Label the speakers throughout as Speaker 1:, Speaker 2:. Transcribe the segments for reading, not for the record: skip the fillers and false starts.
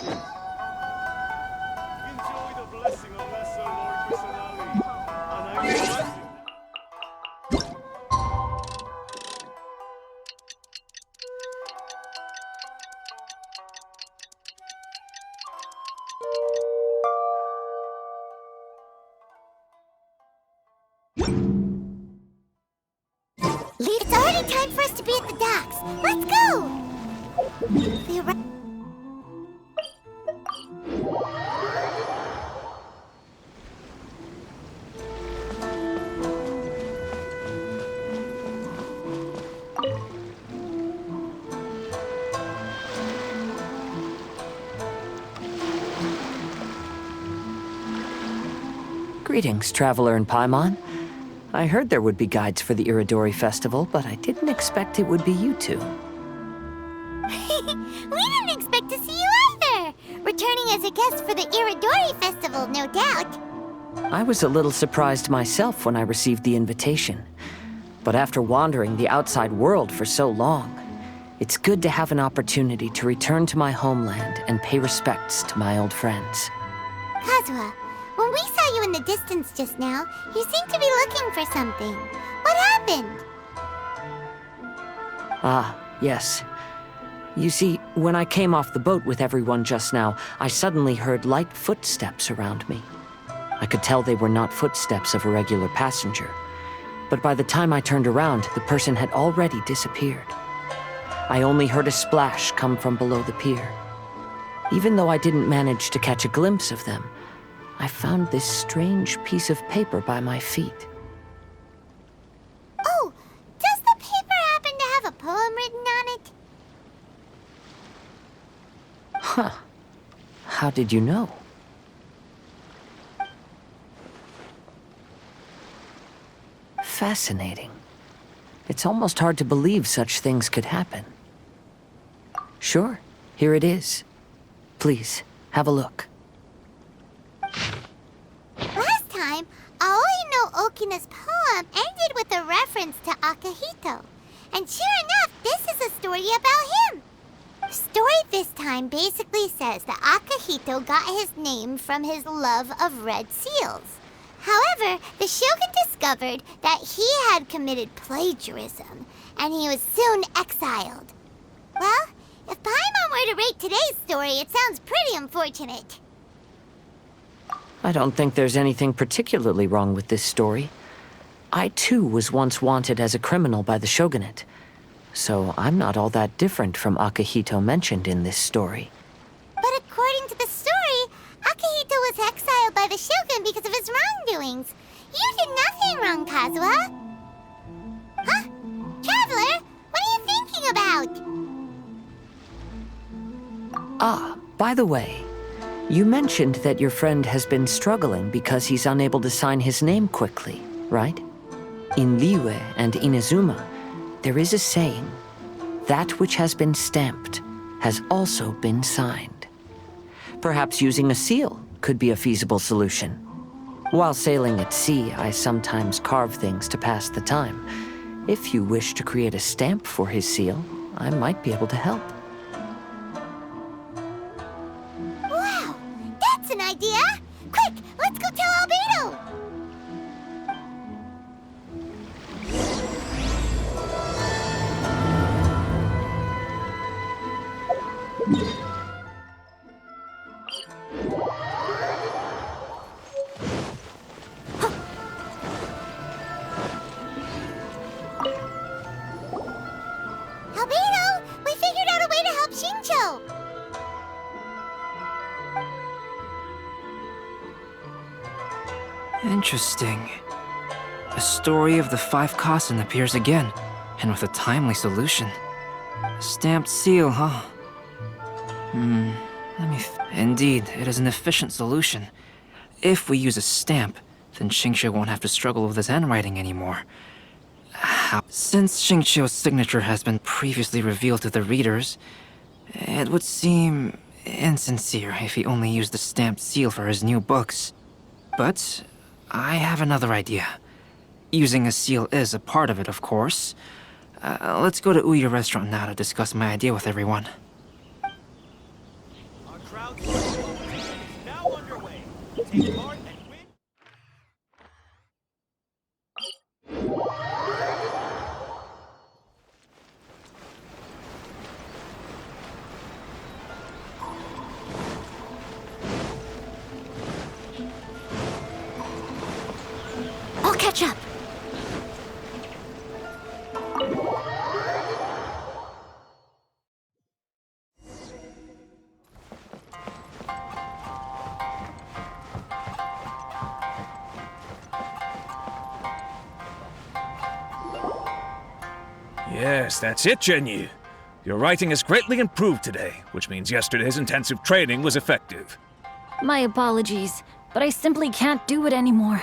Speaker 1: Enjoy the blessing of Lesser Lord Kusanali, and I will bless you.
Speaker 2: It's already time for us to be at the docks. Let's go!
Speaker 3: Greetings, traveler in Paimon. I heard there would be guides for the Iridori Festival, but I didn't expect it would be you two.
Speaker 2: We didn't expect to see you either! Returning as a guest for the Iridori Festival, no doubt.
Speaker 3: I was a little surprised myself when I received the invitation. But after wandering the outside world for so long, it's good to have an opportunity to return to my homeland and pay respects to my old friends.
Speaker 2: Kazuha, when we saw you in the distance just now, you seemed to be looking for something. What happened?
Speaker 3: Ah, yes. You see, when I came off the boat with everyone just now, I suddenly heard light footsteps around me. I could tell they were not footsteps of a regular passenger. But by the time I turned around, the person had already disappeared. I only heard a splash come from below the pier. Even though I didn't manage to catch a glimpse of them, I found this strange piece of paper by my feet.
Speaker 2: Oh, does the paper happen to have a poem written on it?
Speaker 3: Huh. How did you know? Fascinating. It's almost hard to believe such things could happen. Sure, here it is. Please, have a look.
Speaker 2: Last time, Aoi no Okina's poem ended with a reference to Akihito. And sure enough, this is a story about him. The story this time basically says that Akihito got his name from his love of red seals. However, the Shogun discovered that he had committed plagiarism, and he was soon exiled. Well, if Paimon were to rate today's story, it sounds pretty unfortunate.
Speaker 3: I don't think there's anything particularly wrong with this story. I too was once wanted as a criminal by the shogunate, so I'm not all that different from Akihito mentioned in this story.
Speaker 2: But according to the story, Akihito was exiled by the Shogun because of his wrongdoings. You did nothing wrong, Kazuha. Huh? Traveler, what are you thinking about?
Speaker 3: Ah, by the way, you mentioned that your friend has been struggling because he's unable to sign his name quickly, right? In Liyue and Inazuma, there is a saying, that which has been stamped has also been signed. Perhaps using a seal could be a feasible solution. While sailing at sea, I sometimes carve things to pass the time. If you wish to create a stamp for his seal, I might be able to help.
Speaker 2: Wow, that's an idea! Quick, let's go tell Albedo! Albedo, we figured out a way to help Shincho!
Speaker 4: Interesting. A story of the 5 Kasen appears again, and with a timely solution. A stamped seal, huh? Indeed, it is an efficient solution. If we use a stamp, then Xingqiu won't have to struggle with his handwriting anymore. Since Xingqiu's signature has been previously revealed to the readers, it would seem insincere if he only used the stamped seal for his new books. But I have another idea. Using a seal is a part of it, of course. Let's go to Ouya restaurant now to discuss my idea with everyone.
Speaker 1: Crowdsourcing competition is now underway. Take part and win.
Speaker 2: I'll catch up.
Speaker 5: Yes, that's it, Jinyu. Your writing has greatly improved today, which means yesterday's intensive training was effective.
Speaker 6: My apologies, but I simply can't do it anymore.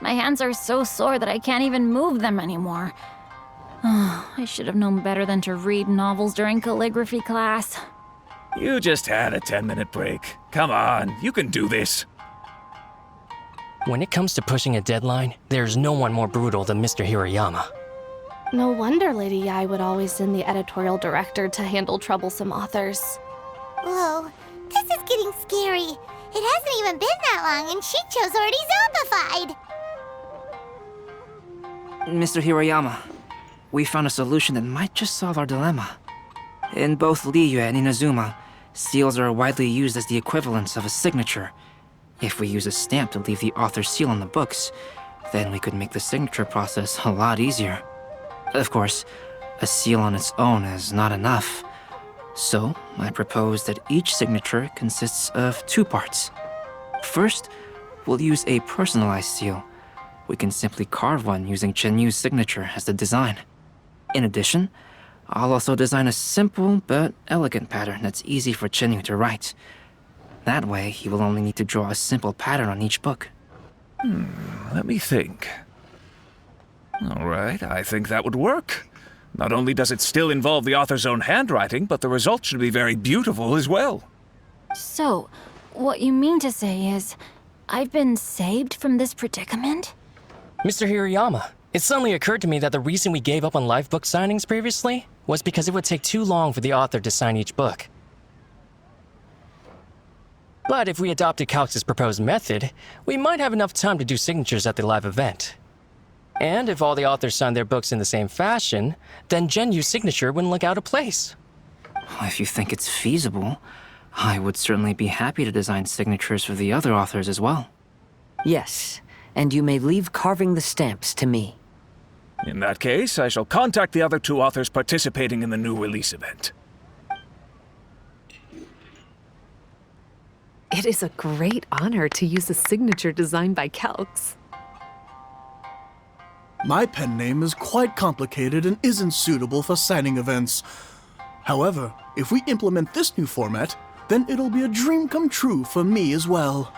Speaker 6: My hands are so sore that I can't even move them anymore. I should have known better than to read novels during calligraphy class.
Speaker 5: You just had a 10-minute break. Come on, you can do this.
Speaker 7: When it comes to pushing a deadline, there's no one more brutal than Mr. Hirayama.
Speaker 8: No wonder Lady Yai would always send the editorial director to handle troublesome authors.
Speaker 2: Whoa, this is getting scary. It hasn't even been that long and Shincho's already zombified.
Speaker 4: Mr. Hirayama, we found a solution that might just solve our dilemma. In both Liyue and Inazuma, seals are widely used as the equivalents of a signature. If we use a stamp to leave the author's seal on the books, then we could make the signature process a lot easier. Of course, a seal on its own is not enough. So, I propose that each signature consists of 2 parts. First, we'll use a personalized seal. We can simply carve one using Chenyu's signature as the design. In addition, I'll also design a simple but elegant pattern that's easy for Chenyu to write. That way, he will only need to draw a simple pattern on each book.
Speaker 5: Let me think. All right, I think that would work. Not only does it still involve the author's own handwriting, but the result should be very beautiful as well.
Speaker 6: So, what you mean to say is, I've been saved from this predicament?
Speaker 7: Mr. Hirayama, it suddenly occurred to me that the reason we gave up on live book signings previously was because it would take too long for the author to sign each book. But if we adopted Calx's proposed method, we might have enough time to do signatures at the live event. And if all the authors signed their books in the same fashion, then Genyu's signature wouldn't look out of place.
Speaker 4: If you think it's feasible, I would certainly be happy to design signatures for the other authors as well.
Speaker 3: Yes, and you may leave carving the stamps to me.
Speaker 5: In that case, I shall contact the other 2 authors participating in the new release event.
Speaker 9: It is a great honor to use a signature designed by Calx.
Speaker 10: My pen name is quite complicated and isn't suitable for signing events. However, if we implement this new format, then it'll be a dream come true for me as well.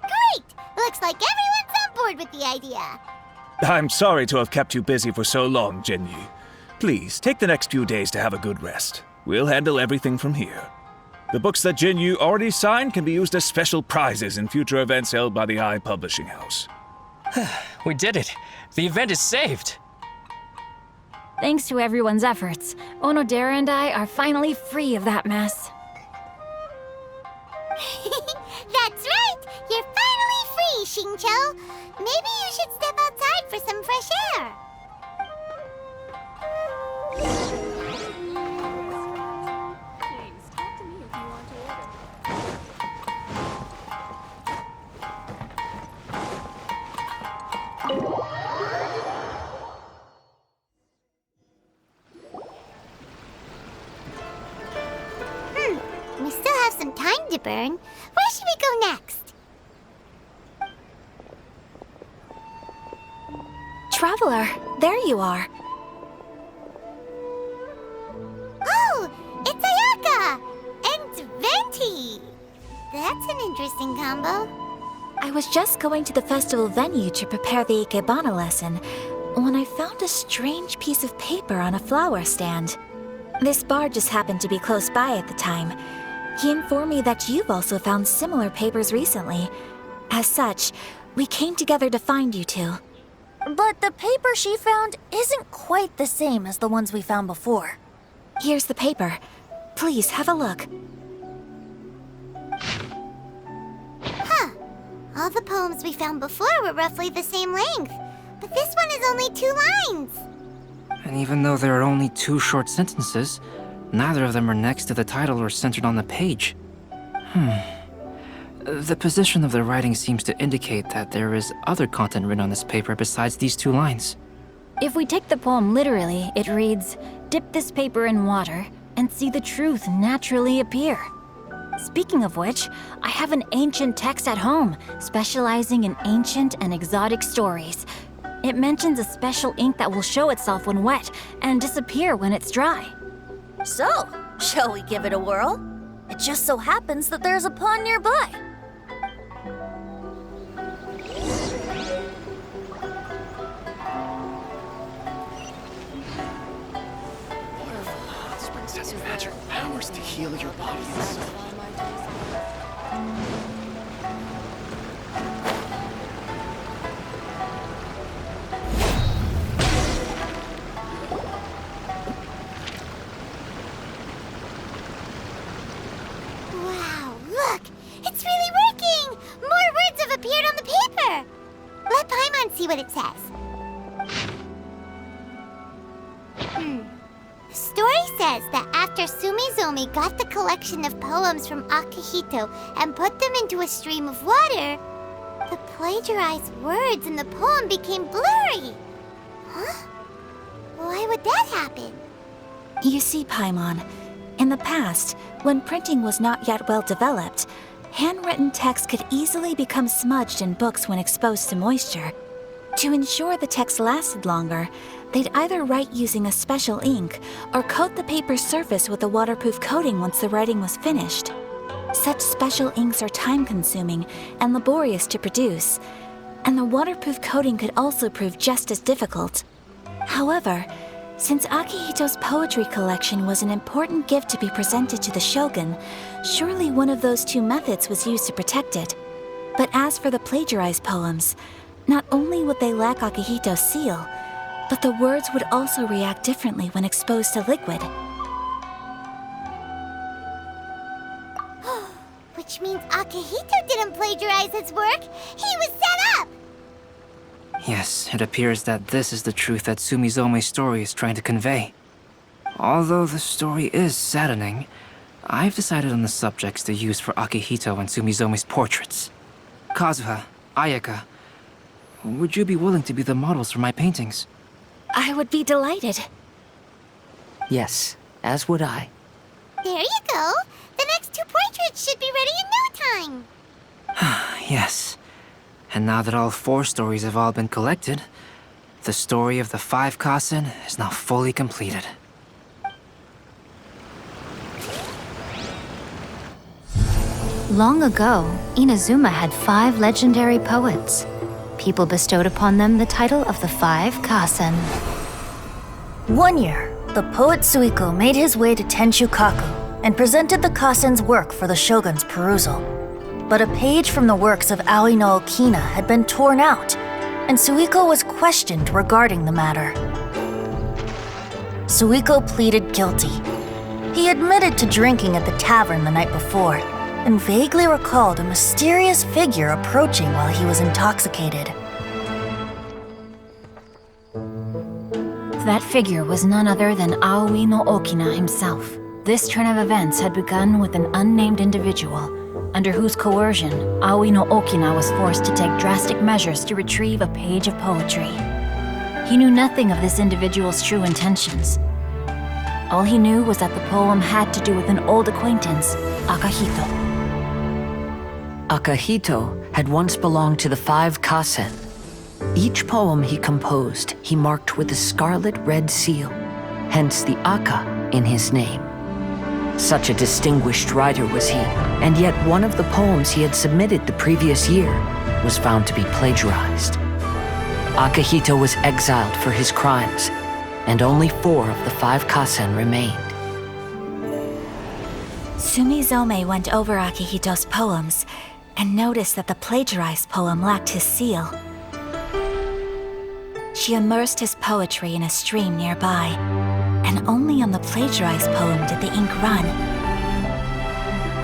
Speaker 2: Great! Looks like everyone's on board with the idea.
Speaker 5: I'm sorry to have kept you busy for so long, Jinyu. Please, take the next few days to have a good rest. We'll handle everything from here. The books that Jinyu already signed can be used as special prizes in future events held by the I Publishing House.
Speaker 7: We did it! The event is saved!
Speaker 6: Thanks to everyone's efforts, Onodera and I are finally free of that mess.
Speaker 2: That's right! You're finally free, Xingqiu! Maybe you should step outside for some fresh air. We still have some time to burn. Where should we go next?
Speaker 6: Traveler, there you are.
Speaker 2: Oh, it's Ayaka! And Venti! That's an interesting combo.
Speaker 11: I was just going to the festival venue to prepare the Ikebana lesson when I found a strange piece of paper on a flower stand. This bard just happened to be close by at the time. He informed me that you've also found similar papers recently. As such, we came together to find you two.
Speaker 12: But the paper she found isn't quite the same as the ones we found before.
Speaker 11: Here's the paper. Please have a look.
Speaker 2: All the poems we found before were roughly the same length, but this one is only 2 lines.
Speaker 4: And even though there are only 2 short sentences, neither of them are next to the title or centered on the page. The position of the writing seems to indicate that there is other content written on this paper besides these 2 lines.
Speaker 6: If we take the poem literally, it reads, "Dip this paper in water and see the truth naturally appear." Speaking of which, I have an ancient text at home, specializing in ancient and exotic stories. It mentions a special ink that will show itself when wet and disappear when it's dry.
Speaker 12: So, shall we give it a whirl? It just so happens that there's a pond nearby.
Speaker 13: Has magic powers to heal your body and soul.
Speaker 2: Wow, look! It's really working! More words have appeared on the paper! Let Paimon see what it says. The story says that after Sumizomi got the collection of poems from Akihito and put them into a stream of water, the plagiarized words in the poem became blurry. Huh? Why would that happen?
Speaker 11: You see, Paimon, in the past, when printing was not yet well developed, handwritten text could easily become smudged in books when exposed to moisture. To ensure the text lasted longer, they'd either write using a special ink or coat the paper's surface with a waterproof coating once the writing was finished. Such special inks are time-consuming and laborious to produce, and the waterproof coating could also prove just as difficult. However, since Akihito's poetry collection was an important gift to be presented to the shogun, surely one of those 2 methods was used to protect it. But as for the plagiarized poems, not only would they lack Akihito's seal, but the words would also react differently when exposed to liquid.
Speaker 2: Which means Akihito didn't plagiarize his work. He was set up!
Speaker 4: Yes, it appears that this is the truth that Sumizome's story is trying to convey. Although the story is saddening, I've decided on the subjects to use for Akihito and Sumizome's portraits. Kazuha, Ayaka, would you be willing to be the models for my paintings?
Speaker 11: I would be delighted.
Speaker 3: Yes, as would I.
Speaker 2: There you go. The next 2 portraits should be ready in no time.
Speaker 4: Yes. And now that all 4 stories have all been collected, the story of the 5 Kasen is now fully completed.
Speaker 14: Long ago, Inazuma had 5 legendary poets. People bestowed upon them the title of the 5 Kasen.
Speaker 12: One year, the poet Suiko made his way to Tenshukaku and presented the Kasen's work for the shogun's perusal. But a page from the works of Aoi no Okina had been torn out, and Suiko was questioned regarding the matter. Suiko pleaded guilty. He admitted to drinking at the tavern the night before, and vaguely recalled a mysterious figure approaching while he was intoxicated.
Speaker 6: That figure was none other than Aoi no Okina himself. This turn of events had begun with an unnamed individual, under whose coercion, Aoi no Okina was forced to take drastic measures to retrieve a page of poetry. He knew nothing of this individual's true intentions. All he knew was that the poem had to do with an old acquaintance, Akihito.
Speaker 3: Akihito had once belonged to the 5 Kasen. Each poem he composed, he marked with a scarlet red seal, hence the Aka in his name. Such a distinguished writer was he, and yet one of the poems he had submitted the previous year was found to be plagiarized. Akihito was exiled for his crimes, and only 4 of the 5 Kasen remained.
Speaker 11: Sumizome went over Akihito's poems and noticed that the plagiarized poem lacked his seal. She immersed his poetry in a stream nearby, and only on the plagiarized poem did the ink run.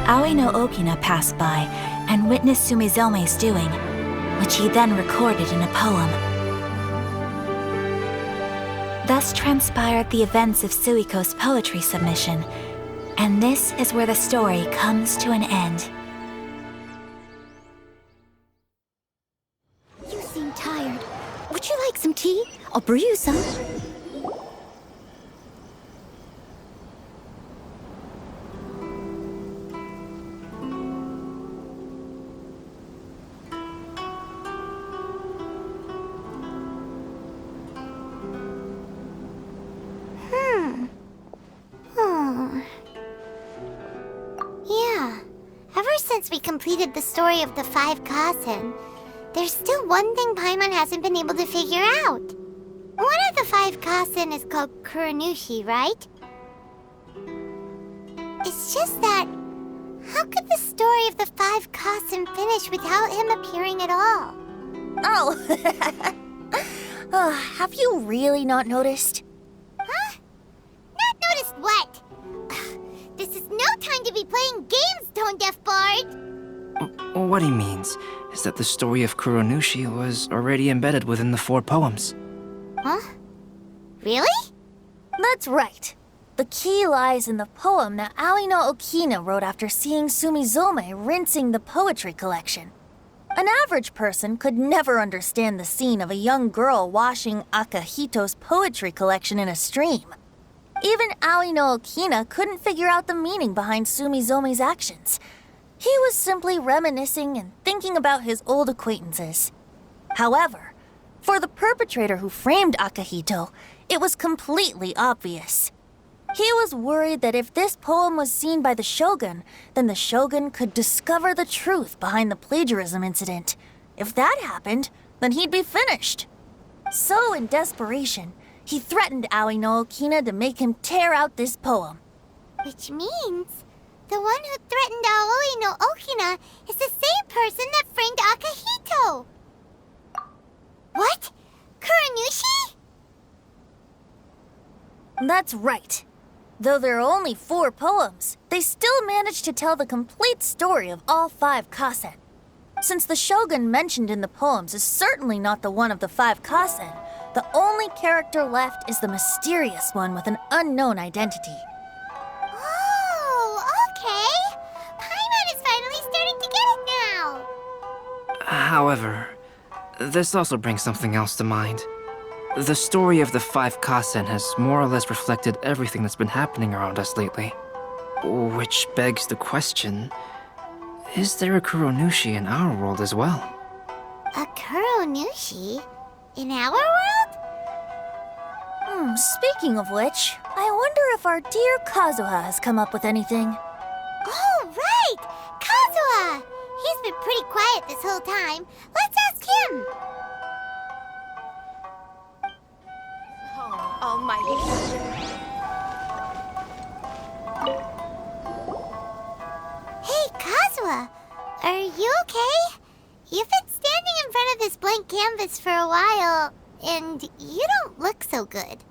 Speaker 11: Aoi no Okina passed by and witnessed Sumizome's doing, which he then recorded in a poem. Thus transpired the events of Suiko's poetry submission, and this is where the story comes to an end.
Speaker 15: You seem tired. Would you like some tea? I'll brew you some.
Speaker 2: Yeah. Ever since we completed the story of the 5 Kasen, there's still one thing Paimon hasn't been able to figure out. One of the 5 Kasen is called Kuranushi, right? It's just that, how could the story of the 5 Kasen finish without him appearing at all?
Speaker 12: Oh, have you really not noticed?
Speaker 2: Huh? Not noticed what? This is no time to be playing games, Tone Deaf Bard!
Speaker 4: What he means is that the story of Kuronushi was already embedded within the 4 poems.
Speaker 2: Huh? Really?
Speaker 12: That's right. The key lies in the poem that Aoi no Okina wrote after seeing Sumizome rinsing the poetry collection. An average person could never understand the scene of a young girl washing Akahito's poetry collection in a stream. Even Aoi no Okina couldn't figure out the meaning behind Sumizome's actions. He was simply reminiscing and thinking about his old acquaintances. However, for the perpetrator who framed Akahito, it was completely obvious. He was worried that if this poem was seen by the Shogun, then the Shogun could discover the truth behind the plagiarism incident. If that happened, then he'd be finished. So, in desperation, he threatened Aoi no Okina to make him tear out this poem.
Speaker 2: Which means the one who threatened Aoi no Okina is the same person that framed Akahito! What? Kuranushi?
Speaker 12: That's right. Though there are only 4 poems, they still managed to tell the complete story of all 5 Kasen. Since the Shogun mentioned in the poems is certainly not the one of the 5 Kasen, the only character left is the mysterious one with an unknown identity.
Speaker 2: Oh, okay. Paimon is finally starting to get it now.
Speaker 4: However, this also brings something else to mind. The story of the 5 Kasen has more or less reflected everything that's been happening around us lately. Which begs the question, is there a Kuronushi in our world as well?
Speaker 2: A Kuranushi? In our world?
Speaker 12: Speaking of which, I wonder if our dear Kazuha has come up with anything.
Speaker 2: Oh, right! Kazuha! He's been pretty quiet this whole time. Let's ask him!
Speaker 15: Oh, almighty.
Speaker 2: Hey, Kazuha! Are you okay? You've been standing in front of this blank canvas for a while, and you don't look so good.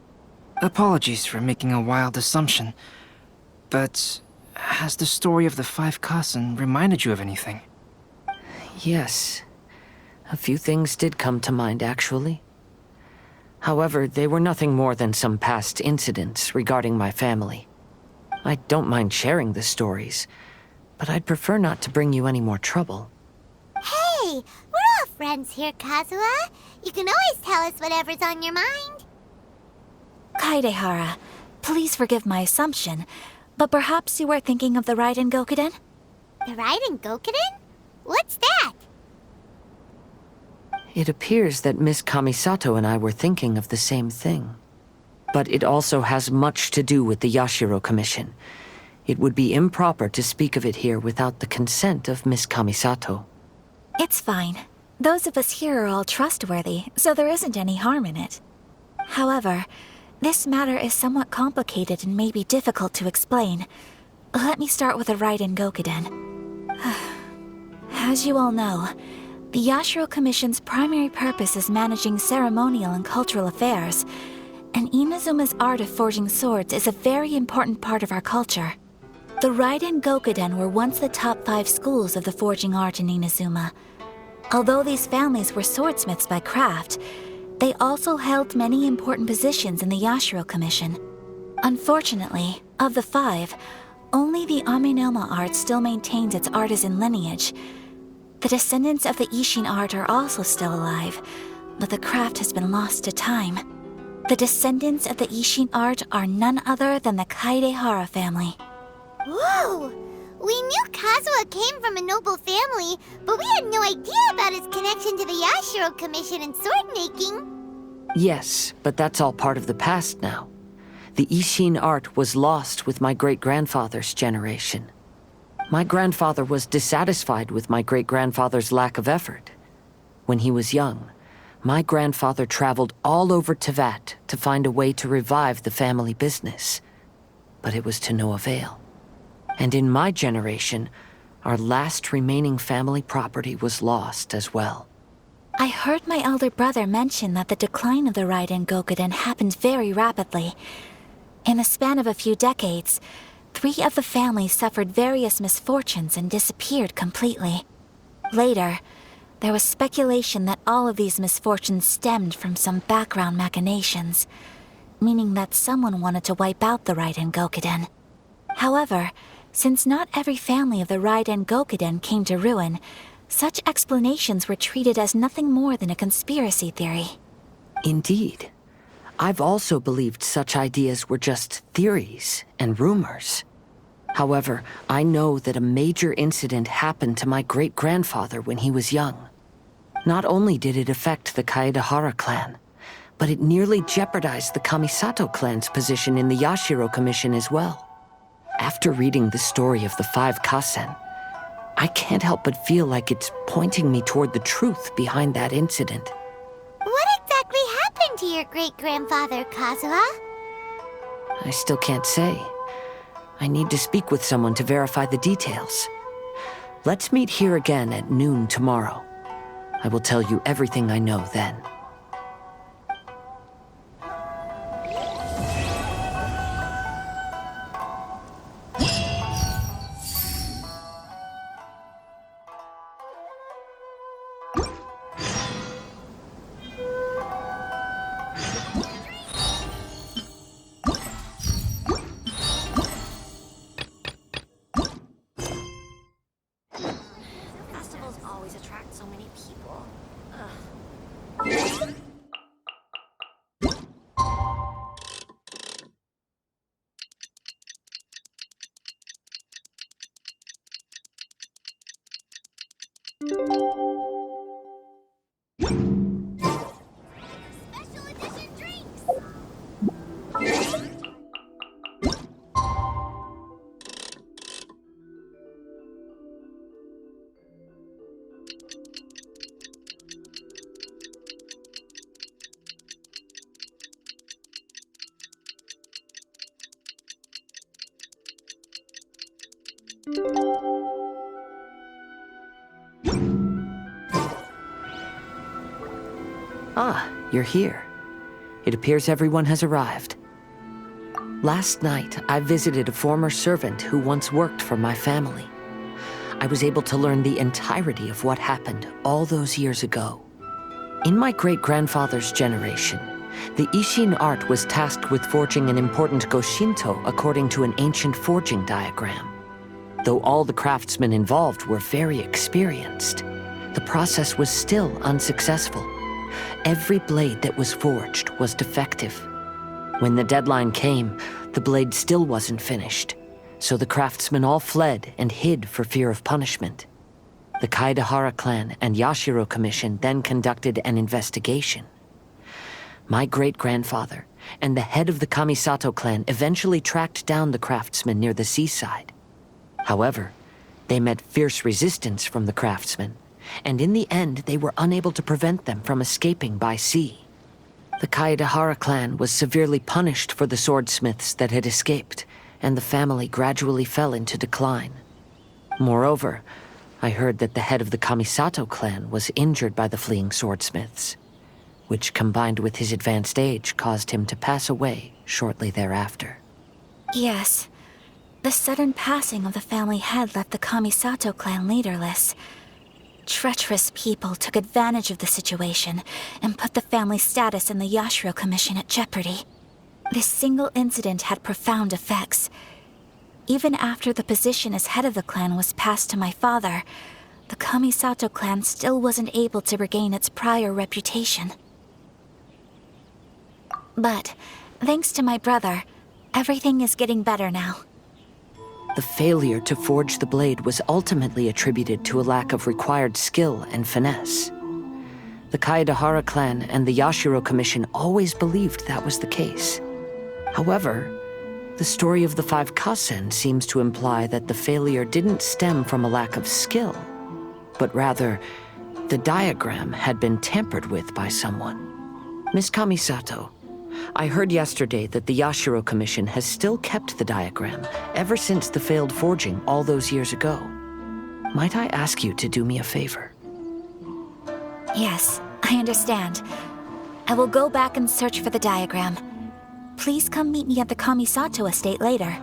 Speaker 4: Apologies for making a wild assumption, but has the story of the 5 Kasen reminded you of anything?
Speaker 3: Yes. A few things did come to mind, actually. However, they were nothing more than some past incidents regarding my family. I don't mind sharing the stories, but I'd prefer not to bring you any more trouble.
Speaker 2: Hey, we're all friends here, Kazuha. You can always tell us whatever's on your mind.
Speaker 11: Kaidehara, please forgive my assumption, but perhaps you were thinking of the Raiden Gokuden?
Speaker 2: The Raiden Gokuden? What's that?
Speaker 3: It appears that Miss Kamisato and I were thinking of the same thing. But it also has much to do with the Yashiro Commission. It would be improper to speak of it here without the consent of Miss Kamisato.
Speaker 11: It's fine. Those of us here are all trustworthy, so there isn't any harm in it. However, this matter is somewhat complicated and may be difficult to explain. Let me start with the Raiden Gokuden. As you all know, the Yashiro Commission's primary purpose is managing ceremonial and cultural affairs, and Inazuma's art of forging swords is a very important part of our culture. The Raiden Gokuden were once the top 5 schools of the forging art in Inazuma. Although these families were swordsmiths by craft, they also held many important positions in the Yashiro Commission. Unfortunately, of the 5, only the Aminoma art still maintains its artisan lineage. The descendants of the Ishin art are also still alive, but the craft has been lost to time. The descendants of the Ishin art are none other than the Kaidehara family.
Speaker 2: Whoa! We knew Kazuha came from a noble family, but we had no idea about his connection to the Yashiro Commission and sword making.
Speaker 3: Yes, but that's all part of the past now. The Ishin art was lost with my great-grandfather's generation. My grandfather was dissatisfied with my great-grandfather's lack of effort. When he was young, my grandfather traveled all over Tevat to find a way to revive the family business. But it was to no avail. And in my generation, our last remaining family property was lost as well.
Speaker 11: I heard my elder brother mention that the decline of the Raiden Gokuden happened very rapidly. In the span of a few decades, 3 of the families suffered various misfortunes and disappeared completely. Later, there was speculation that all of these misfortunes stemmed from some background machinations, meaning that someone wanted to wipe out the Raiden Gokuden. However, since not every family of the Raiden Gokuden came to ruin, such explanations were treated as nothing more than a conspiracy theory.
Speaker 3: Indeed. I've also believed such ideas were just theories and rumors. However, I know that a major incident happened to my great-grandfather when he was young. Not only did it affect the Kaedehara clan, but it nearly jeopardized the Kamisato clan's position in the Yashiro Commission as well. After reading the story of the 5 Kasen, I can't help but feel like it's pointing me toward the truth behind that incident.
Speaker 2: What exactly happened to your great-grandfather, Kazuha?
Speaker 3: I still can't say. I need to speak with someone to verify the details. Let's meet here again at noon tomorrow. I will tell you everything I know then. Ah, you're here. It appears everyone has arrived. Last night, I visited a former servant who once worked for my family. I was able to learn the entirety of what happened all those years ago. In my great-grandfather's generation, the Ishin art was tasked with forging an important Goshinto according to an ancient forging diagram. Though all the craftsmen involved were very experienced, the process was still unsuccessful. Every blade that was forged was defective. When the deadline came, the blade still wasn't finished, so the craftsmen all fled and hid for fear of punishment. The Kaedehara clan and Yashiro Commission then conducted an investigation. My great-grandfather and the head of the Kamisato clan eventually tracked down the craftsmen near the seaside. However, they met fierce resistance from the craftsmen, and in the end they were unable to prevent them from escaping by sea. The Kaedehara clan was severely punished for the swordsmiths that had escaped, and the family gradually fell into decline. Moreover, I heard that the head of the Kamisato clan was injured by the fleeing swordsmiths, which combined with his advanced age caused him to pass away shortly thereafter.
Speaker 11: Yes. The sudden passing of the family head left the Kamisato clan leaderless. treacherous people took advantage of the situation and put the family status in the Yashiro Commission at jeopardy. This single incident had profound effects. Even after the position as head of the clan was passed to my father, the Kamisato clan still wasn't able to regain its prior reputation. But, thanks to my brother, everything is getting better now.
Speaker 3: The failure to forge the blade was ultimately attributed to a lack of required skill and finesse. The Kaedahara clan and the Yashiro Commission always believed that was the case. However, the story of the 5 Kasen seems to imply that the failure didn't stem from a lack of skill, but rather, the diagram had been tampered with by someone. Miss Kamisato, I heard yesterday that the Yashiro Commission has still kept the diagram ever since the failed forging all those years ago. Might I ask you to do me a favor?
Speaker 11: Yes, I understand. I will go back and search for the diagram. Please come meet me at the Kamisato estate later.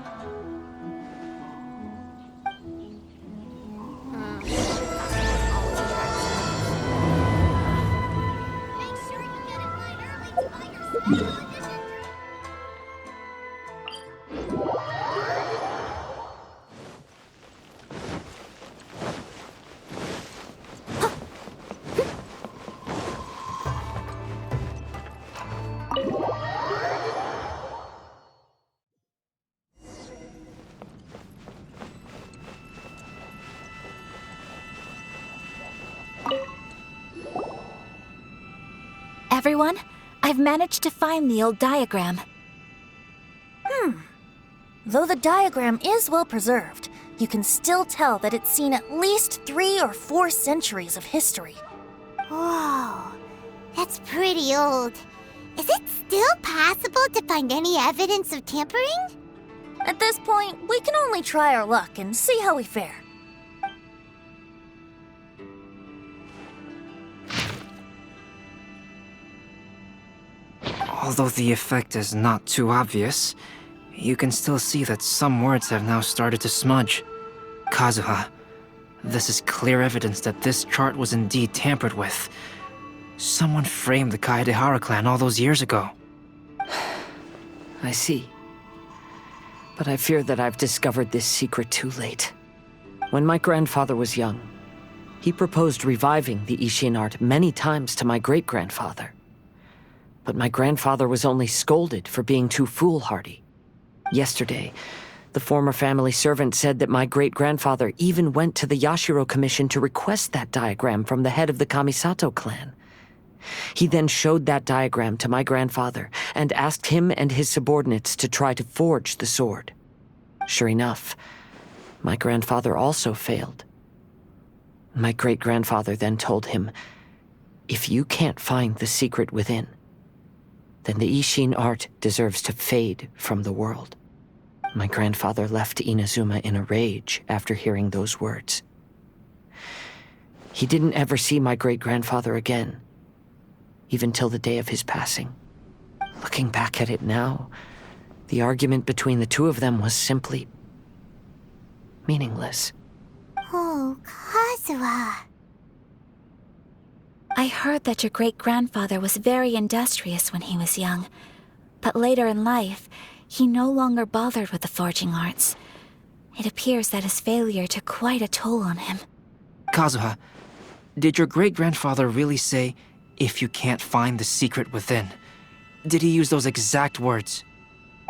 Speaker 11: Everyone, I've managed to find the old diagram.
Speaker 12: Though the diagram is well preserved, you can still tell that it's seen at least 3 or 4 centuries of history.
Speaker 2: Whoa, that's pretty old. Is it still possible to find any evidence of tampering?
Speaker 12: At this point, we can only try our luck and see how we fare.
Speaker 4: Although the effect is not too obvious, you can still see that some words have now started to smudge. Kazuha, this is clear evidence that this chart was indeed tampered with. Someone framed the Kaedahara clan all those years ago.
Speaker 3: I see. But I fear that I've discovered this secret too late. When my grandfather was young, he proposed reviving the Ishin art many times to my great-grandfather. But my grandfather was only scolded for being too foolhardy. Yesterday, the former family servant said that my great-grandfather even went to the Yashiro Commission to request that diagram from the head of the Kamisato clan. He then showed that diagram to my grandfather and asked him and his subordinates to try to forge the sword. Sure enough, my grandfather also failed. My great-grandfather then told him, "If you can't find the secret within, then the Ishin art deserves to fade from the world." My grandfather left Inazuma in a rage after hearing those words. He didn't ever see my great-grandfather again, even till the day of his passing. Looking back at it now, the argument between the two of them was simply meaningless.
Speaker 2: Oh, Kazuha.
Speaker 11: I heard that your great-grandfather was very industrious when he was young, but later in life, he no longer bothered with the forging arts. It appears that his failure took quite a toll on him.
Speaker 4: Kazuha, did your great-grandfather really say, "If you can't find the secret within"? Did he use those exact words?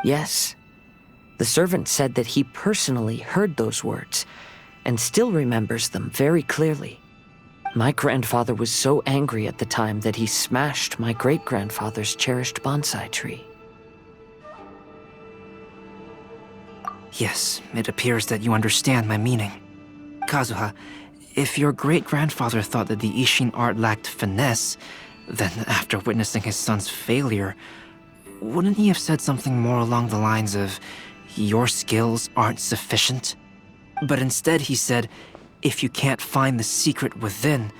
Speaker 3: Yes. The servant said that he personally heard those words, and still remembers them very clearly. My grandfather was so angry at the time that he smashed my great-grandfather's cherished bonsai tree.
Speaker 4: Yes, it appears that you understand my meaning. Kazuha, if your great-grandfather thought that the Ishin art lacked finesse, then after witnessing his son's failure, wouldn't he have said something more along the lines of, "Your skills aren't sufficient"? But instead he said, "If you can't find the secret within."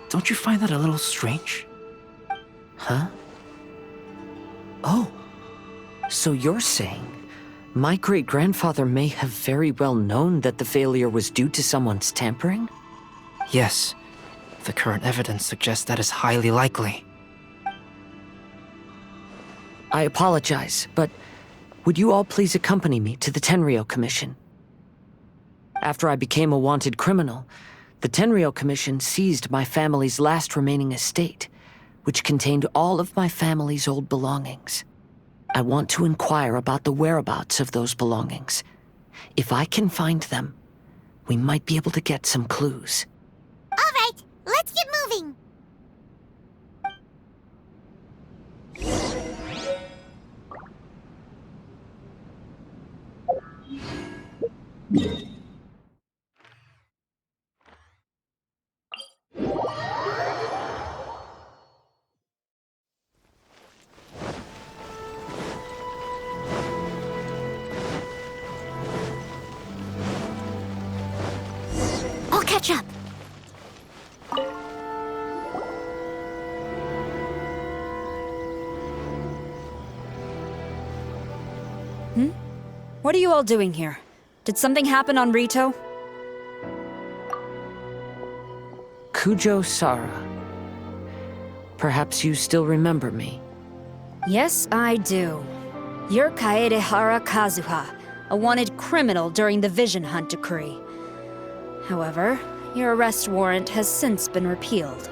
Speaker 4: Don't you find that a little strange?
Speaker 3: Huh? Oh, so you're saying my great-grandfather may have very well known that the failure was due to someone's tampering?
Speaker 4: Yes, the current evidence suggests that is highly likely.
Speaker 3: I apologize, but would you all please accompany me to the Tenryou Commission? After I became a wanted criminal, the Tenryou Commission seized my family's last remaining estate, which contained all of my family's old belongings. I want to inquire about the whereabouts of those belongings. If I can find them, we might be able to get some clues.
Speaker 2: All right, let's get moving.
Speaker 15: I'll catch up.
Speaker 16: What are you all doing here? Did something happen on Rito?
Speaker 3: Kujo Sara. Perhaps you still remember me.
Speaker 16: Yes, I do. You're Kaedehara Kazuha, a wanted criminal during the Vision Hunt decree. However, your arrest warrant has since been repealed.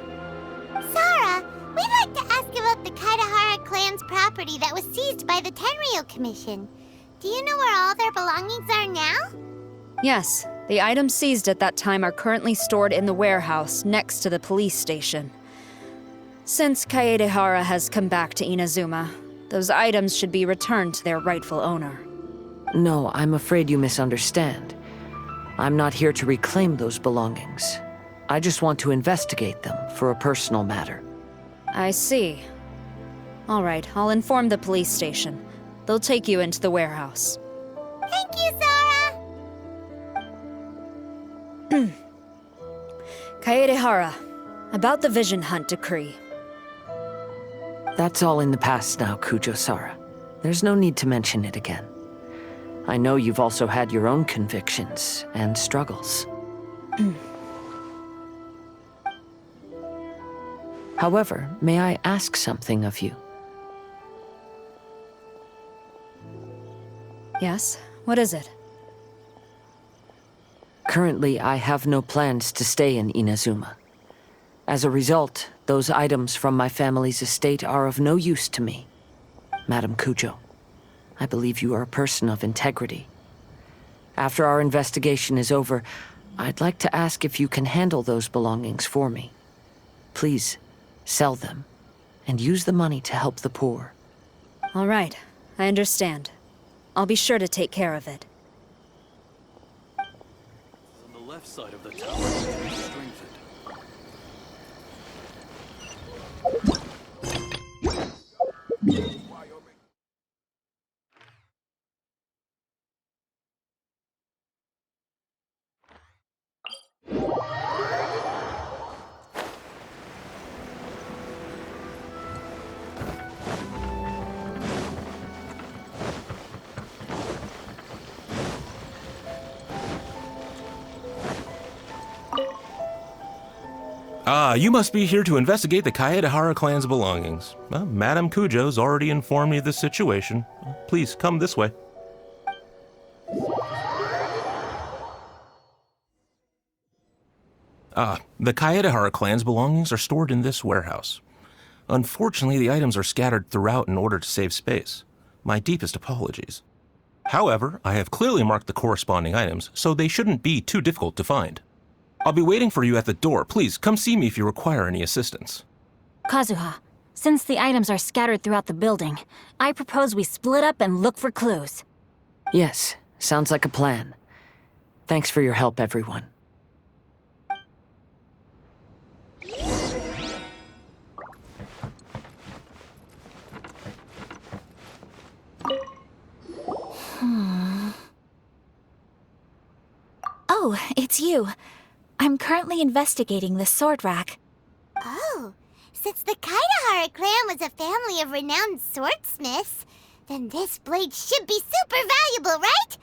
Speaker 2: Sara, we'd like to ask about the Kaedehara clan's property that was seized by the Tenryou Commission. Do you know where all their belongings are now?
Speaker 16: Yes, the items seized at that time are currently stored in the warehouse next to the police station. Since Kaedehara has come back to Inazuma, those items should be returned to their rightful owner.
Speaker 3: No, I'm afraid you misunderstand. I'm not here to reclaim those belongings. I just want to investigate them for a personal matter.
Speaker 16: I see. All right, I'll inform the police station. They'll take you into the warehouse.
Speaker 2: Thank you, Sara!
Speaker 16: Kaedehara, about the Vision Hunt decree.
Speaker 3: That's all in the past now, Kujo Sara. There's no need to mention it again. I know you've also had your own convictions and struggles. However, may I ask something of you?
Speaker 16: Yes? What is it?
Speaker 3: Currently, I have no plans to stay in Inazuma. As a result, those items from my family's estate are of no use to me. Madam Kujo, I believe you are a person of integrity. After our investigation is over, I'd like to ask if you can handle those belongings for me. Please, sell them, and use the money to help the poor.
Speaker 16: All right, I understand. I'll be sure to take care of it.
Speaker 13: On the left side of the tower needs to be strengthened.
Speaker 17: Ah, you must be here to investigate the Kaedehara clan's belongings. Well, Madame Kujo's already informed me of the situation. Please, come this way. The Kaedehara clan's belongings are stored in this warehouse. Unfortunately, the items are scattered throughout in order to save space. My deepest apologies. However, I have clearly marked the corresponding items, so they shouldn't be too difficult to find. I'll be waiting for you at the door. Please, come see me if you require any assistance.
Speaker 6: Kazuha, since the items are scattered throughout the building, I propose we split up and look for clues.
Speaker 3: Yes, sounds like a plan. Thanks for your help, everyone.
Speaker 11: Oh, it's you. I'm currently investigating the sword rack.
Speaker 2: Oh, since the Kaedehara clan was a family of renowned swordsmiths, then this blade should be super valuable, right?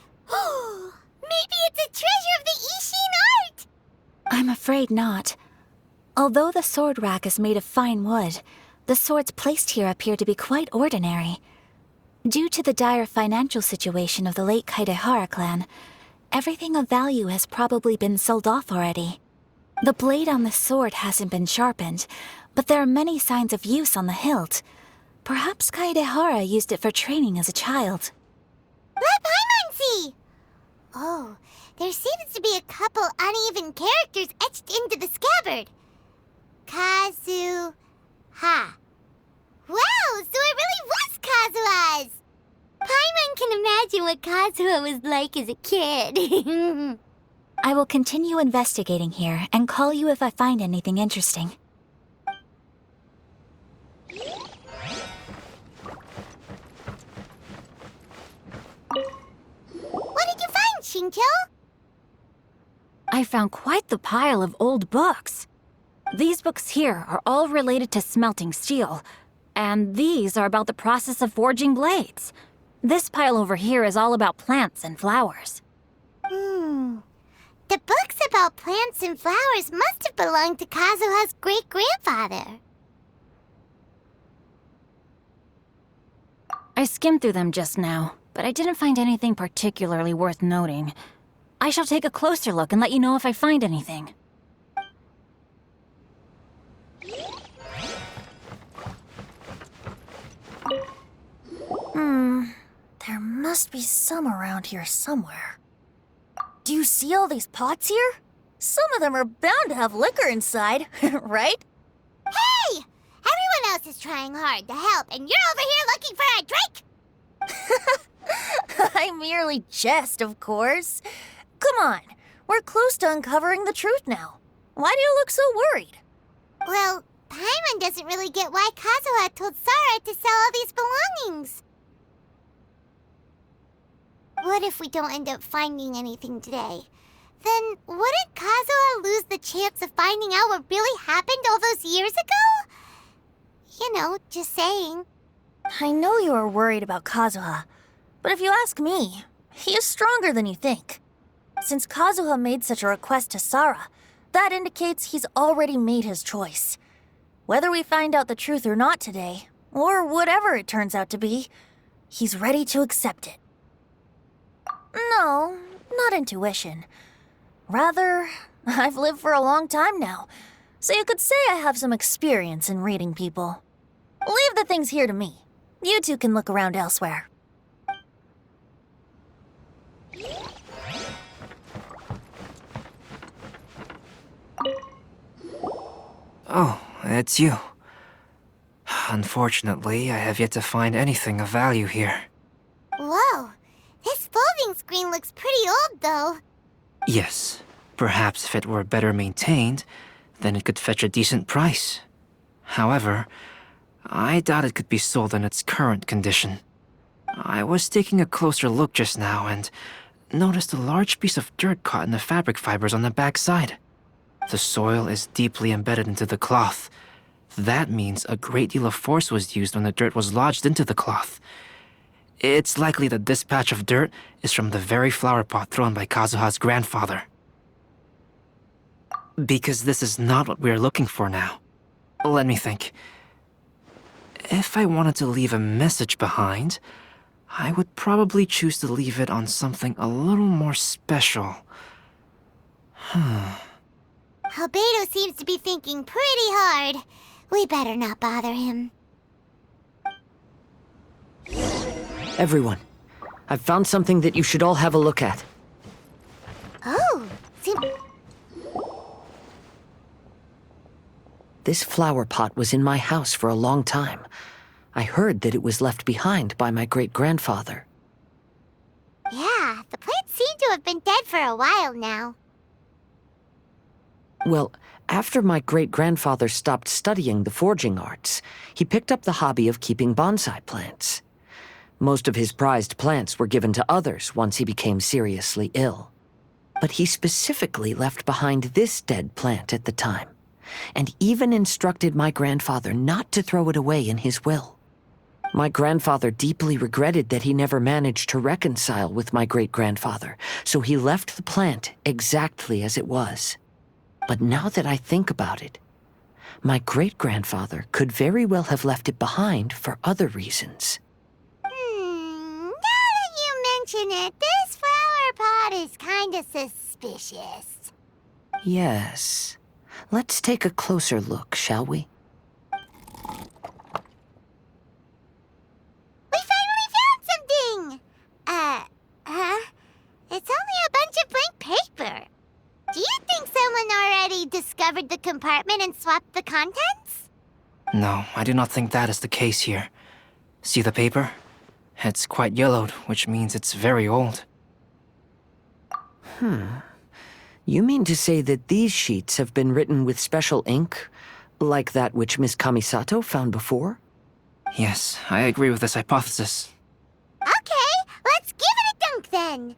Speaker 2: Maybe it's a treasure of the Ishin art!
Speaker 11: I'm afraid not. Although the sword rack is made of fine wood, the swords placed here appear to be quite ordinary. Due to the dire financial situation of the late Kaedehara clan, everything of value has probably been sold off already. The blade on the sword hasn't been sharpened, but there are many signs of use on the hilt. Perhaps Kaedehara used it for training as a child.
Speaker 2: Let Paimon see! Oh, there seems to be a couple uneven characters etched into the scabbard. Kazuha. Wow, so it really was Kazuha's! Paimon can imagine what Kazuha was like as a kid.
Speaker 11: I will continue investigating here and call you if I find anything interesting.
Speaker 2: What did you find, Shincho?
Speaker 6: I found quite the pile of old books. These books here are all related to smelting steel, and these are about the process of forging blades. This pile over here is all about plants and flowers.
Speaker 2: The books about plants and flowers must have belonged to Kazuha's great-grandfather.
Speaker 6: I skimmed through them just now, but I didn't find anything particularly worth noting. I shall take a closer look and let you know if I find anything.
Speaker 12: There must be some around here somewhere. Do you see all these pots here? Some of them are bound to have liquor inside, right?
Speaker 2: Hey! Everyone else is trying hard to help, and you're over here looking for a drink?
Speaker 12: I merely jest, of course. Come on, we're close to uncovering the truth now. Why do you look so worried?
Speaker 2: Well, Paimon doesn't really get why Kazuha told Sara to sell all these belongings. What if we don't end up finding anything today? Then wouldn't Kazuha lose the chance of finding out what really happened all those years ago? You know, just saying.
Speaker 12: I know you are worried about Kazuha, but if you ask me, he is stronger than you think. Since Kazuha made such a request to Sara, that indicates he's already made his choice. Whether we find out the truth or not today, or whatever it turns out to be, he's ready to accept it. No, not intuition. Rather, I've lived for a long time now, so you could say I have some experience in reading people. Leave the things here to me. You two can look around elsewhere.
Speaker 4: Oh, it's you. Unfortunately, I have yet to find anything of value here.
Speaker 2: Whoa, this folding screen looks pretty old, though.
Speaker 4: Yes, perhaps if it were better maintained, then it could fetch a decent price. However, I doubt it could be sold in its current condition. I was taking a closer look just now and noticed a large piece of dirt caught in the fabric fibers on the back side. The soil is deeply embedded into the cloth. That means a great deal of force was used when the dirt was lodged into the cloth. It's likely that this patch of dirt is from the very flower pot thrown by Kazuha's grandfather. Because this is not what we are looking for now. Let me think. If I wanted to leave a message behind, I would probably choose to leave it on something a little more special.
Speaker 2: Albedo seems to be thinking pretty hard. We better not bother him.
Speaker 3: Everyone, I've found something that you should all have a look at.
Speaker 2: Oh,
Speaker 3: This flower pot was in my house for a long time. I heard that it was left behind by my great-grandfather.
Speaker 2: yeah, the plants seem to have been dead for a while now.
Speaker 3: Well, after my great-grandfather stopped studying the forging arts, he picked up the hobby of keeping bonsai plants. Most of his prized plants were given to others once he became seriously ill. But he specifically left behind this dead plant at the time, and even instructed my grandfather not to throw it away in his will. My grandfather deeply regretted that he never managed to reconcile with my great-grandfather, so he left the plant exactly as it was. But now that I think about it, my great-grandfather could very well have left it behind for other reasons.
Speaker 2: Now that you mention it, this flower pot is kinda suspicious.
Speaker 3: Yes. Let's take a closer look, shall we?
Speaker 2: We finally found something! It's only a bunch of blank paper. Do you think someone already discovered the compartment and swapped the contents?
Speaker 4: No, I do not think that is the case here. See the paper? It's quite yellowed, which means it's very old.
Speaker 3: You mean to say that these sheets have been written with special ink, like that which Miss Kamisato found before?
Speaker 4: Yes, I agree with this hypothesis.
Speaker 2: Okay, let's give it a dunk then.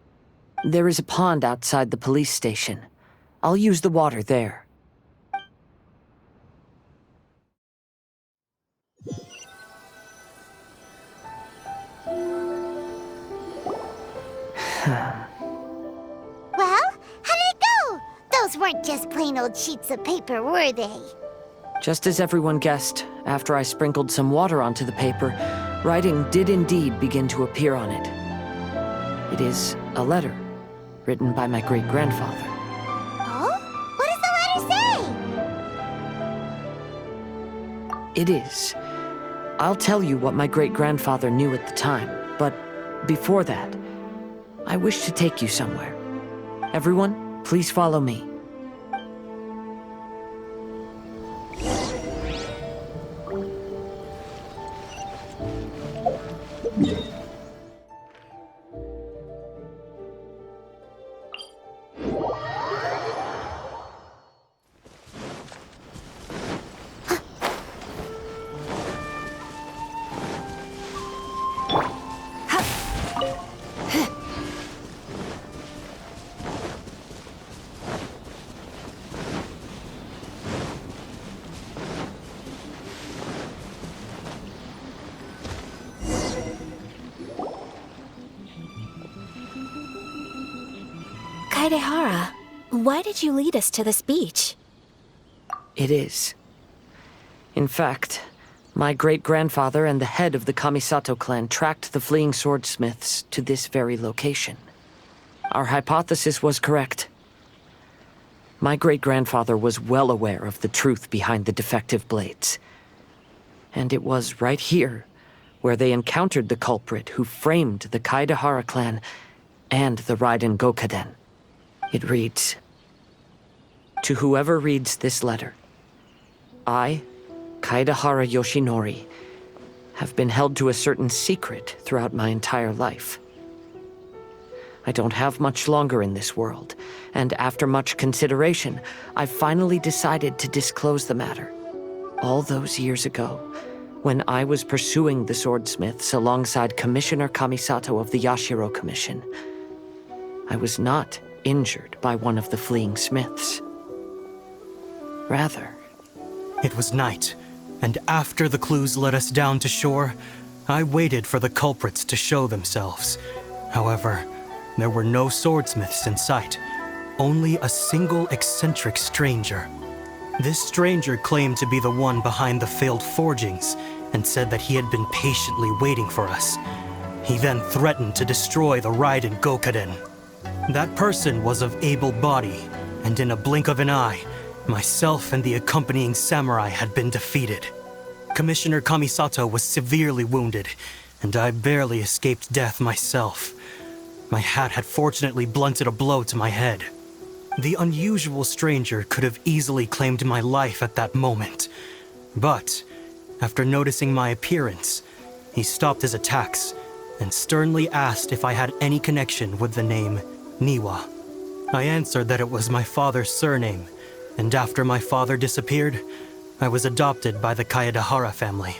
Speaker 3: There is a pond outside the police station. I'll use the water there.
Speaker 2: Well, how did it go? Those weren't just plain old sheets of paper, were they?
Speaker 3: Just as everyone guessed, after I sprinkled some water onto the paper, writing did indeed begin to appear on it. It is a letter, written by my great-grandfather.
Speaker 2: Oh? What does the letter say?
Speaker 3: It is. I'll tell you what my great-grandfather knew at the time, but before that, I wish to take you somewhere. Everyone, please follow me.
Speaker 11: Kaedehara, why did you lead us to this beach?
Speaker 3: It is. In fact, my great-grandfather and the head of the Kamisato clan tracked the fleeing swordsmiths to this very location. Our hypothesis was correct. My great-grandfather was well aware of the truth behind the defective blades. And it was right here where they encountered the culprit who framed the Kaedehara clan and the Raiden Gokaden. It reads, "To whoever reads this letter, I, Kaedehara Yoshinori, have been held to a certain secret throughout my entire life. I don't have much longer in this world, and after much consideration, I finally decided to disclose the matter. All those years ago, when I was pursuing the swordsmiths alongside Commissioner Kamisato of the Yashiro Commission, I was not injured by one of the fleeing smiths. Rather,
Speaker 18: it was night, and after the clues led us down to shore, I waited for the culprits to show themselves. However, there were no swordsmiths in sight, only a single eccentric stranger. This stranger claimed to be the one behind the failed forgings and said that he had been patiently waiting for us. He then threatened to destroy the Raiden Gokaden. That person was of able body, and in a blink of an eye, myself and the accompanying samurai had been defeated. Commissioner Kamisato was severely wounded, and I barely escaped death myself. My hat had fortunately blunted a blow to my head. The unusual stranger could have easily claimed my life at that moment. But, after noticing my appearance, he stopped his attacks and sternly asked if I had any connection with the name Niwa. I answered that it was my father's surname, and after my father disappeared, I was adopted by the Kaedehara family.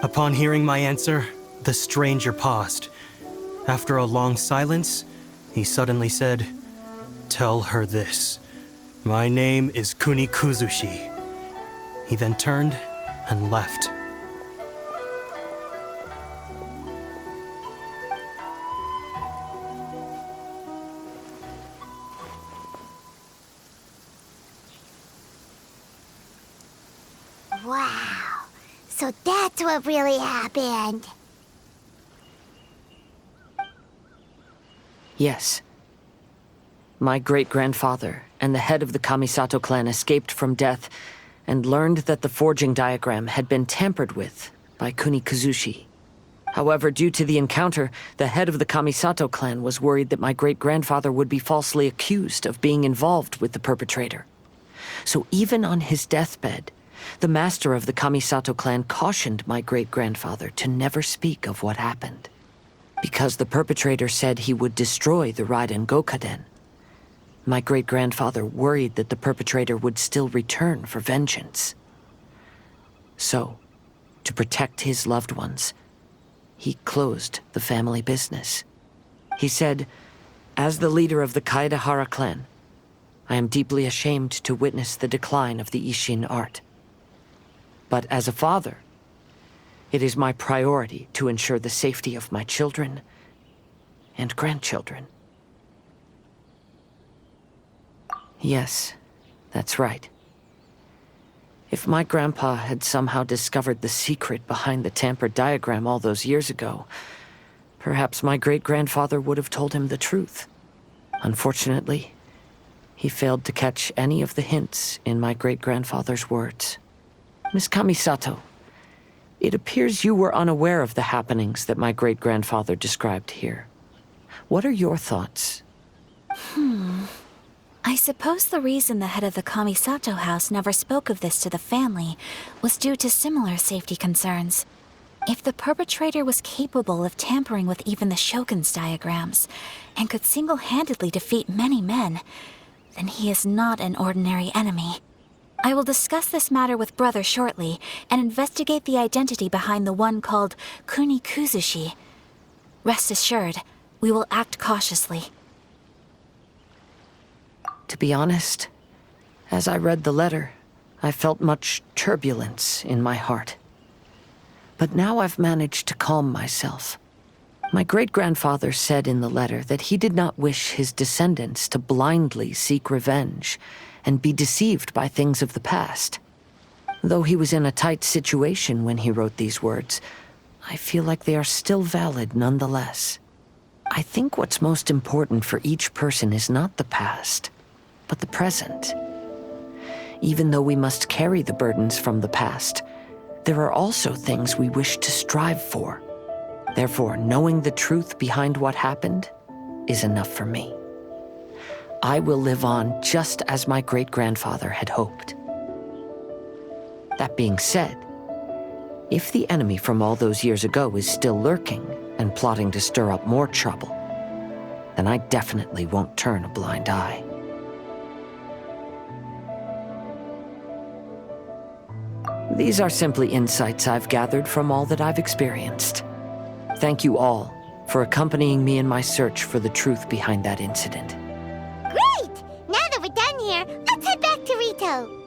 Speaker 18: Upon hearing my answer, the stranger paused. After a long silence, he suddenly said, "Tell her this. My name is Kunikuzushi." He then turned and left.
Speaker 2: Wow. So that's what really happened.
Speaker 3: Yes. My great-grandfather and the head of the Kamisato clan escaped from death and learned that the forging diagram had been tampered with by Kunikuzushi. However, due to the encounter, the head of the Kamisato clan was worried that my great-grandfather would be falsely accused of being involved with the perpetrator. So even on his deathbed, the master of the Kamisato clan cautioned my great-grandfather to never speak of what happened. Because the perpetrator said he would destroy the Raiden Gokaden, my great-grandfather worried that the perpetrator would still return for vengeance. So, to protect his loved ones, he closed the family business. He said, "As the leader of the Kaedehara clan, I am deeply ashamed to witness the decline of the Isshin art. But as a father, it is my priority to ensure the safety of my children and grandchildren." Yes, that's right. If my grandpa had somehow discovered the secret behind the tampered diagram all those years ago, perhaps my great-grandfather would have told him the truth. Unfortunately, he failed to catch any of the hints in my great-grandfather's words. Miss Kamisato, it appears you were unaware of the happenings that my great-grandfather described here. What are your thoughts?
Speaker 11: I suppose the reason the head of the Kamisato house never spoke of this to the family was due to similar safety concerns. If the perpetrator was capable of tampering with even the Shogun's diagrams, and could single-handedly defeat many men, then he is not an ordinary enemy. I will discuss this matter with Brother shortly, and investigate the identity behind the one called Kunikuzushi. Rest assured, we will act cautiously.
Speaker 3: To be honest, as I read the letter, I felt much turbulence in my heart. But now I've managed to calm myself. My great-grandfather said in the letter that he did not wish his descendants to blindly seek revenge and be deceived by things of the past. Though he was in a tight situation when he wrote these words, I feel like they are still valid nonetheless. I think what's most important for each person is not the past, but the present. Even though we must carry the burdens from the past, there are also things we wish to strive for. Therefore, knowing the truth behind what happened is enough for me. I will live on just as my great-grandfather had hoped. That being said, if the enemy from all those years ago is still lurking and plotting to stir up more trouble, then I definitely won't turn a blind eye. These are simply insights I've gathered from all that I've experienced. Thank you all for accompanying me in my search for the truth behind that incident.
Speaker 2: Great! Now that we're done here, let's head back to Rito.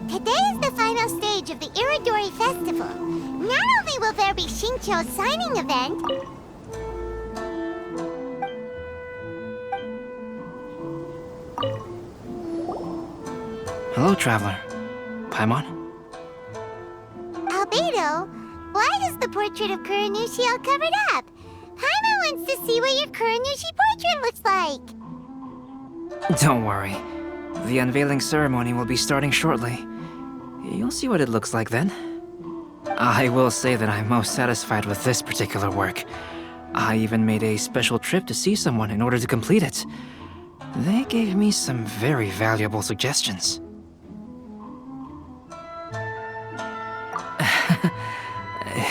Speaker 2: Today is the final stage of the Iridori Festival. Not only will there be Shincho's signing event,
Speaker 4: Hello, traveler. Paimon?
Speaker 2: Albedo, why is the portrait of Kuranushi all covered up? Paimon wants to see what your Kuranushi portrait looks like.
Speaker 4: Don't worry. The unveiling ceremony will be starting shortly. You'll see what it looks like then. I will say that I'm most satisfied with this particular work. I even made a special trip to see someone in order to complete it. They gave me some very valuable suggestions.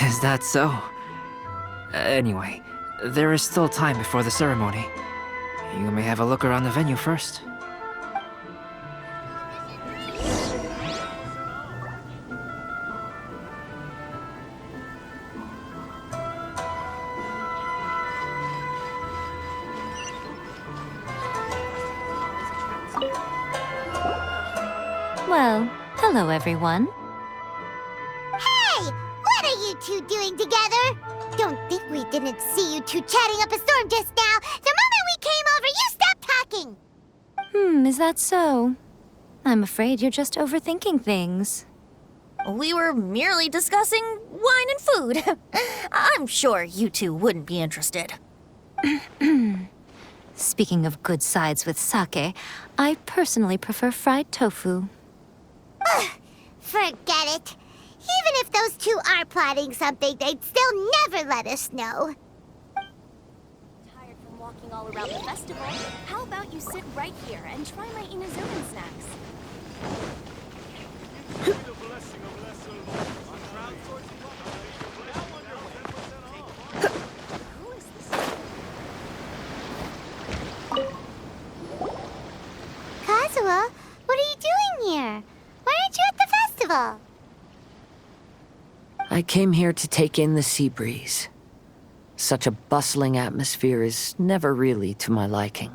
Speaker 4: Is that so? Anyway, there is still time before the ceremony. You may have a look around the venue first.
Speaker 14: Well, hello everyone.
Speaker 2: Hey! What are you two doing together? Don't think we didn't see you two chatting up a storm just now. The moment we came over, you stopped talking.
Speaker 14: Is that so? I'm afraid you're just overthinking things.
Speaker 12: We were merely discussing wine and food. I'm sure you two wouldn't be interested.
Speaker 14: Speaking of good sides with sake, I personally prefer fried tofu.
Speaker 2: Forget it. Even if those two are plotting something, they'd still never let us know.
Speaker 19: Tired from walking all around the festival? How about you sit right here and try my Inazuman snacks?
Speaker 2: Kazuha, what are you doing here? Why aren't you at the festival?
Speaker 3: I came here to take in the sea breeze. Such a bustling atmosphere is never really to my liking.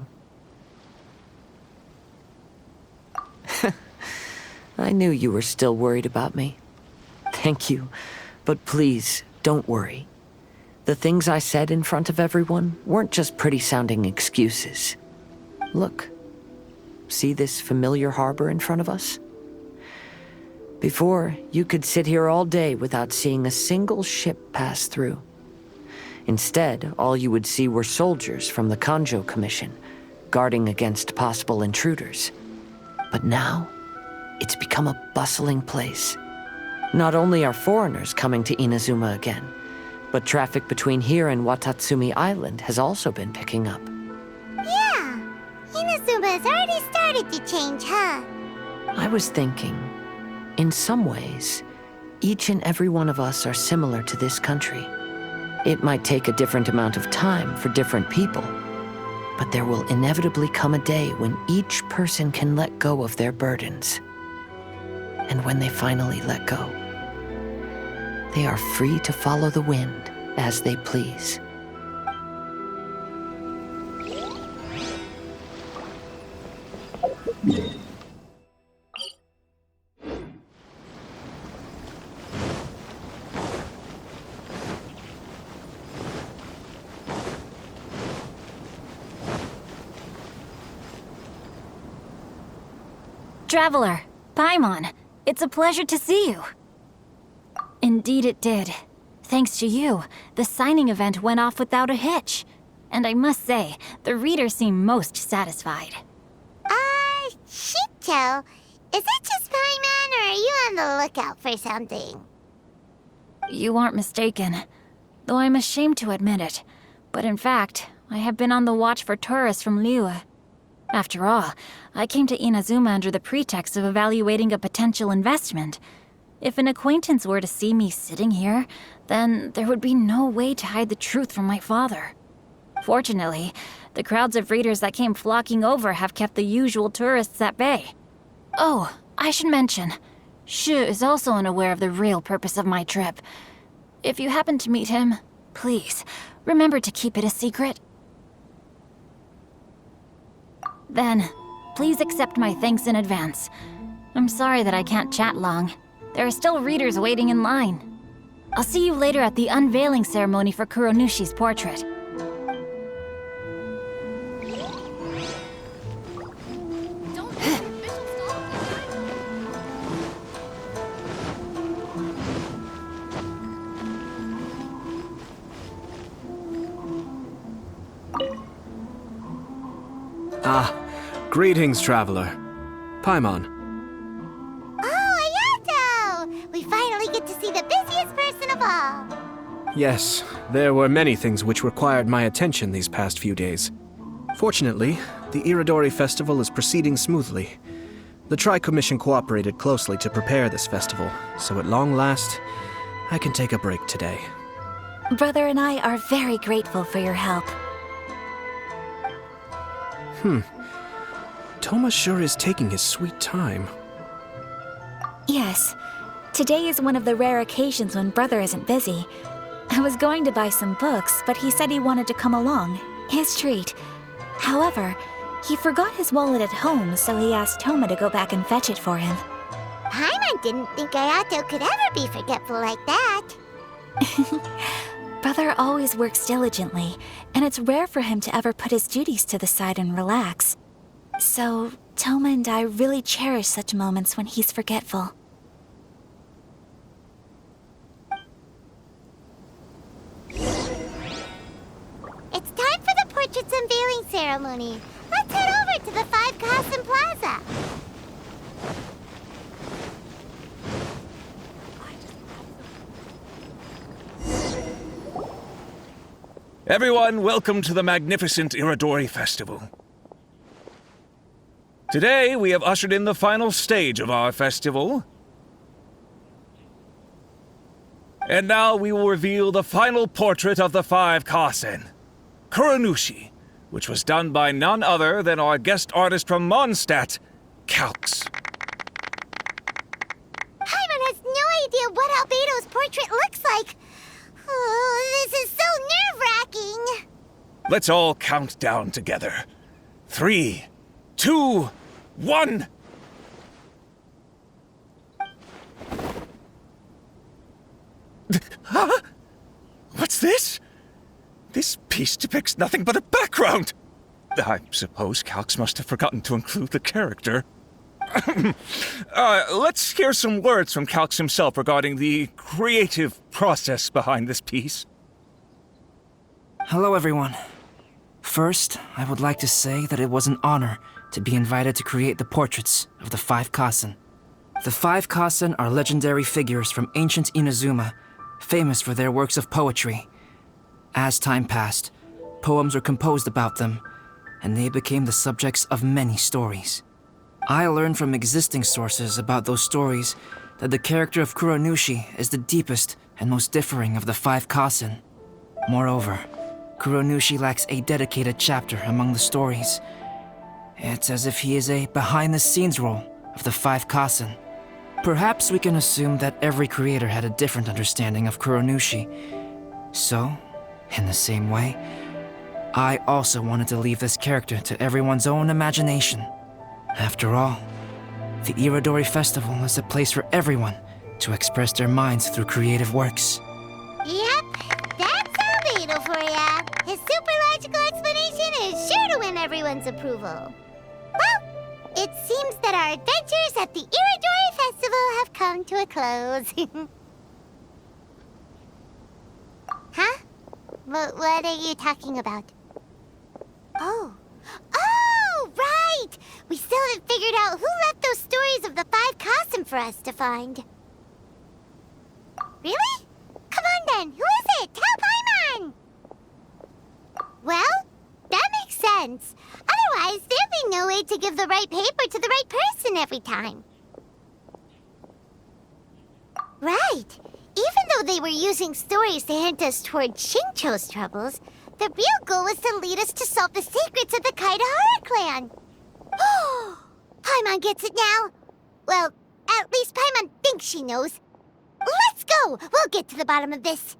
Speaker 3: I knew you were still worried about me. Thank you, but please, don't worry. The things I said in front of everyone weren't just pretty-sounding excuses. Look, see this familiar harbor in front of us? Before, you could sit here all day without seeing a single ship pass through. Instead, all you would see were soldiers from the Kanjo Commission, guarding against possible intruders. But now, it's become a bustling place. Not only are foreigners coming to Inazuma again, but traffic between here and Watatsumi Island has also been picking up.
Speaker 2: Yeah, Inazuma has already started to change, huh?
Speaker 3: I was thinking, in some ways, each and every one of us are similar to this country. It might take a different amount of time for different people, but there will inevitably come a day when each person can let go of their burdens. And when they finally let go, they are free to follow the wind as they please.
Speaker 6: Traveler, Paimon, it's a pleasure to see you. Indeed it did. Thanks to you, the signing event went off without a hitch. And I must say, the readers seem most satisfied.
Speaker 2: Shito, is that just Paimon, or are you on the lookout for something?
Speaker 6: You aren't mistaken, though I'm ashamed to admit it. But in fact, I have been on the watch for tourists from Liyue. After all, I came to Inazuma under the pretext of evaluating a potential investment. If an acquaintance were to see me sitting here, then there would be no way to hide the truth from my father. Fortunately, the crowds of readers that came flocking over have kept the usual tourists at bay. Oh, I should mention, Shu is also unaware of the real purpose of my trip. If you happen to meet him, please, remember to keep it a secret. Then, please accept my thanks in advance. I'm sorry that I can't chat long. There are still readers waiting in line. I'll see you later at the unveiling ceremony for Kuronushi's portrait.
Speaker 13: Greetings, traveler. Paimon.
Speaker 2: Oh, Ayato! We finally get to see the busiest person of all.
Speaker 13: Yes, there were many things which required my attention these past few days. Fortunately, the Iridori Festival is proceeding smoothly. The Tri-Commission cooperated closely to prepare this festival, so at long last, I can take a break today.
Speaker 11: Brother and I are very grateful for your help.
Speaker 13: Toma sure is taking his sweet time.
Speaker 11: Yes. Today is one of the rare occasions when Brother isn't busy. I was going to buy some books, but he said he wanted to come along. His treat. However, he forgot his wallet at home, so he asked Toma to go back and fetch it for him.
Speaker 2: didn't think Ayato could ever be forgetful like that.
Speaker 11: Brother always works diligently, and it's rare for him to ever put his duties to the side and relax. So, Toma and I really cherish such moments when he's forgetful.
Speaker 2: It's time for the portrait's unveiling ceremony. Let's head over to the 5 Kasen Plaza.
Speaker 5: Everyone, welcome to the magnificent Irodori Festival. Today, we have ushered in the final stage of our festival. And now we will reveal the final portrait of the 5 Kasen, Kuronushi, which was done by none other than our guest artist from Mondstadt, Calx.
Speaker 2: Paimon has no idea what Albedo's portrait looks like. Oh, this is so nerve-wracking.
Speaker 5: Let's all count down together. 3, 2, 1. Huh? What's this? This piece depicts nothing but a background. I suppose Calx must have forgotten to include the character. Let's hear some words from Calx himself regarding the creative process behind this piece.
Speaker 4: Hello, everyone. First, I would like to say that it was an honor to be invited to create the portraits of the 5 Kasen. The 5 Kasen are legendary figures from ancient Inazuma, famous for their works of poetry. As time passed, poems were composed about them, and they became the subjects of many stories. I learned from existing sources about those stories that the character of Kuronushi is the deepest and most differing of the 5 Kasen. Moreover, Kuronushi lacks a dedicated chapter among the stories. It's as if he is a behind-the-scenes role of the 5 Kasen. Perhaps we can assume that every creator had a different understanding of Kuronushi. So, in the same way, I also wanted to leave this character to everyone's own imagination. After all, the Irodori Festival is a place for everyone to express their minds through creative works.
Speaker 2: Yep, that's Albedo for ya. His super logical explanation is sure to win everyone's approval. Well, it seems that our adventures at the Irodori Festival have come to a close. Huh? What are you talking about? Oh, right! We still haven't figured out who left those stories of the 5 Kasen for us to find. Really? Come on then, who is it? Tell Paimon! Well, that makes sense. Otherwise, there'd be no way to give the right paper to the right person every time. Right. Even though they were using stories to hint us toward Shincho's troubles, the real goal was to lead us to solve the secrets of the Kaidahara clan. Paimon gets it now. Well, at least Paimon thinks she knows. Let's go! We'll get to the bottom of this.